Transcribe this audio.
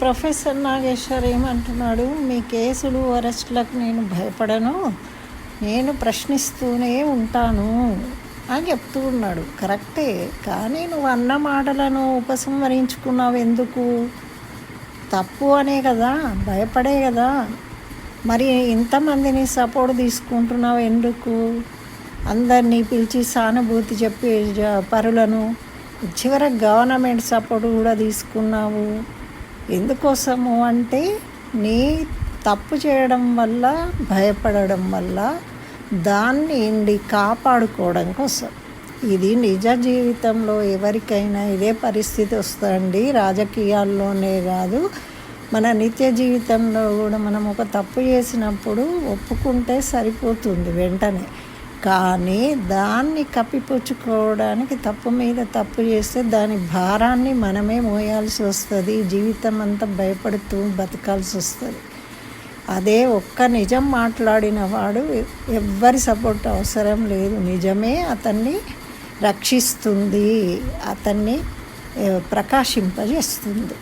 Professor Nageshwar ఏమంటున్నాడు, మీ కేసులు అరెస్టులకు నేను భయపడను, నేను ప్రశ్నిస్తూనే ఉంటాను అని చెప్తూ ఉన్నాడు. కరెక్టే, కానీ నువ్వు అన్న మాటలను ఉపసంహరించుకున్నావు ఎందుకు? తప్పు అనే కదా, భయపడే కదా. మరి ఇంతమందిని సపోర్ట్ తీసుకుంటున్నావు ఎందుకు? అందరినీ పిలిచి సానుభూతి చెప్పి పరులను చివరకు గవర్నమెంట్ సపోర్ట్ కూడా తీసుకున్నావు. ఎందుకోసము అంటే నీ తప్పు చేయడం వల్ల, భయపడడం వల్ల దాన్ని కాపాడుకోవడం కోసం. ఇది నిజ జీవితంలో ఎవరికైనా ఇదే పరిస్థితి వస్తుందండి. రాజకీయాల్లోనే కాదు, మన నిత్య జీవితంలో కూడా మనం ఒక తప్పు చేసినప్పుడు ఒప్పుకుంటే సరిపోతుంది వెంటనే. కానీ దాన్ని కప్పిపుచ్చుకోవడానికి తప్పు మీద తప్పు చేస్తే దాని భారాన్ని మనమే మోయాల్సి వస్తుంది. జీవితం అంతా భయపడుతూ బతకాల్సి వస్తుంది. అదే ఒక్క నిజం మాట్లాడిన వాడు ఎవ్వరి సపోర్ట్ అవసరం లేదు. నిజమే అతన్ని రక్షిస్తుంది, అతన్ని ప్రకాశింపజేస్తుంది.